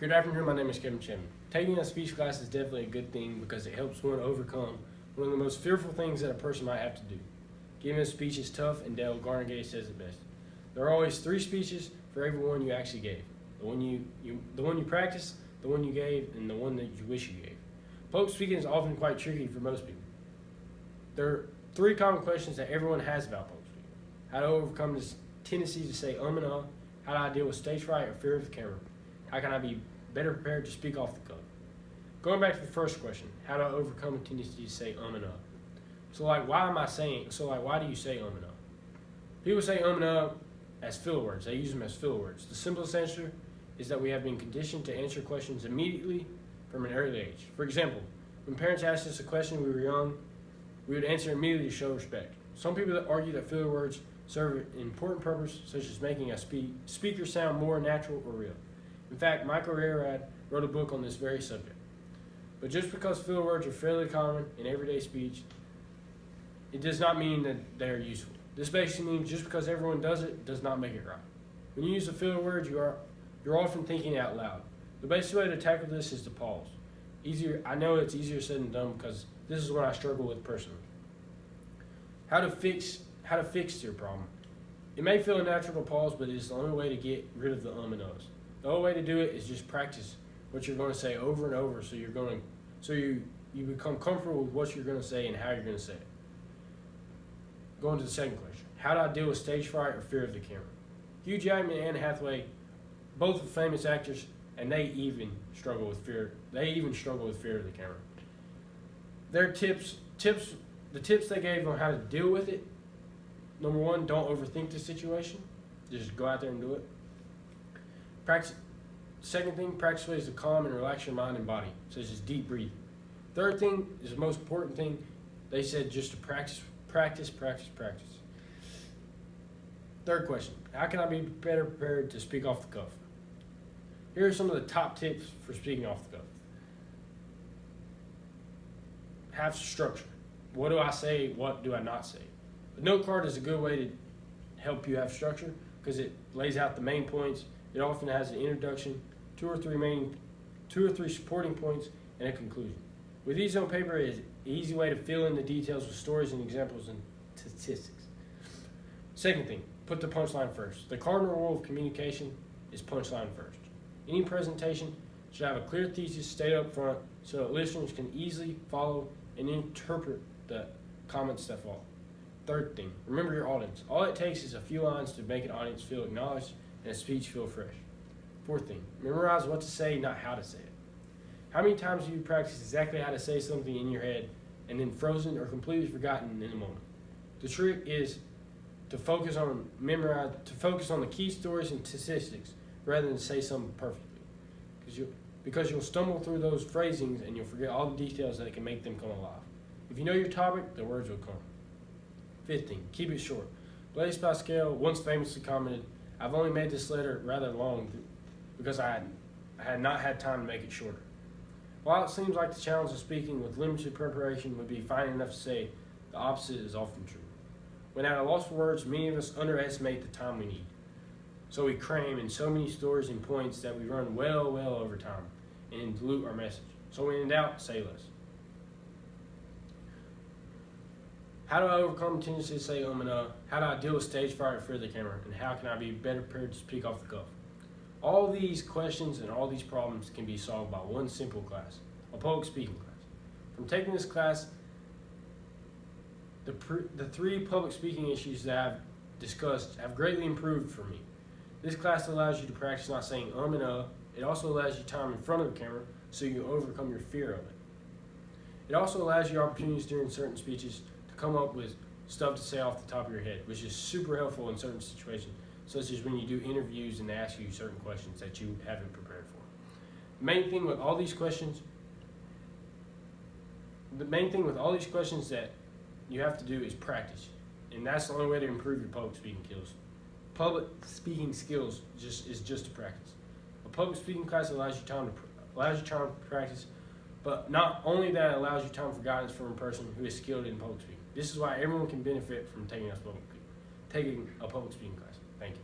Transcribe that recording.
Good afternoon, my name is Kevin Chim. Taking a speech class is definitely a good thing because it helps one overcome one of the most fearful things that a person might have to do. Giving a speech is tough, and Dale Carnegie says it best. There are always 3 speeches for every one you actually gave. The one you practiced, the one you gave, and the one that you wish you gave. Public speaking is often quite tricky for most people. There are 3 common questions that everyone has about public speaking. How to overcome this tendency to say and how do I deal with stage fright or fear of the camera, how can I be better prepared to speak off the cuff. Going back to the first question, how do I overcome a tendency to say and So why do you say and People say and as filler words. They use them as filler words. The simplest answer is that we have been conditioned to answer questions immediately from an early age. For example, when parents asked us a question when we were young, we would answer immediately to show respect. Some people that argue that filler words serve an important purpose, such as making a speaker sound more natural or real. In fact, Michael Rayrad wrote a book on this very subject. But just because filler words are fairly common in everyday speech, it does not mean that they are useful. This basically means just because everyone does it does not make it right. When you use a filler word, you're often thinking out loud. The best way to tackle this is to pause. I know it's easier said than done because this is what I struggle with personally. How to fix your problem. It may feel unnatural to pause, but it is the only way to get rid of the and uhs. The only way to do it is just practice what you're going to say over and over, so you become comfortable with what you're going to say and how you're going to say it. Going to the second question: how do I deal with stage fright or fear of the camera? Hugh Jackman and Anne Hathaway, both are famous actors, and they even struggle with fear. They even struggle with fear of the camera. Their the tips they gave on how to deal with it. Number 1, don't overthink the situation. Just go out there and do it. Second thing, practice ways to calm and relax your mind and body, such as deep breathing. Third thing is the most important thing. They said just to practice. Third question, how can I be better prepared to speak off the cuff? Here are some of the top tips for speaking off the cuff. Have structure. What do I say? What do I not say? A note card is a good way to help you have structure because it lays out the main points. It often has an introduction, 2 or 3 supporting points, and a conclusion. With these on paper, it is an easy way to fill in the details with stories and examples and statistics. Second thing, put the punchline first. The cardinal rule of communication is punchline first. Any presentation should have a clear thesis stated up front so that listeners can easily follow and interpret the comments that follow. Third thing, remember your audience. All it takes is a few lines to make an audience feel acknowledged and a speech feel fresh. Fourth thing, memorize what to say, not how to say it. How many times have you practiced exactly how to say something in your head and then frozen or completely forgotten in a moment? The trick is to focus on the key stories and statistics rather than say something perfectly. Because you'll stumble through those phrasings and you'll forget all the details that can make them come alive. If you know your topic, the words will come. Fifth thing, keep it short. Blaise Pascal once famously commented, "I've only made this letter rather long because I had not had time to make it shorter." While it seems like the challenge of speaking with limited preparation would be fine enough to say, the opposite is often true. When at a loss for words, many of us underestimate the time we need. So we cram in so many stories and points that we run well over time and dilute our message. So when in doubt, say less. How do I overcome the tendency to say and How do I deal with stage fright or fear of the camera? And how can I be better prepared to speak off the cuff? All these questions and all these problems can be solved by one simple class, a public speaking class. From taking this class, the 3 public speaking issues that I've discussed have greatly improved for me. This class allows you to practice not saying and It also allows you time in front of the camera so you overcome your fear of it. It also allows you opportunities during certain speeches to come up with stuff to say off the top of your head, which is super helpful in certain situations, such as when you do interviews and they ask you certain questions that you haven't prepared for. The main thing with all these questions that you have to do is practice, and that's the only way to improve your public speaking skills. Public speaking skills is just to practice. A public speaking class allows you time to practice, but not only that, it allows you time for guidance from a person who is skilled in public speaking. This is why everyone can benefit from taking a public speaking class. Thank you.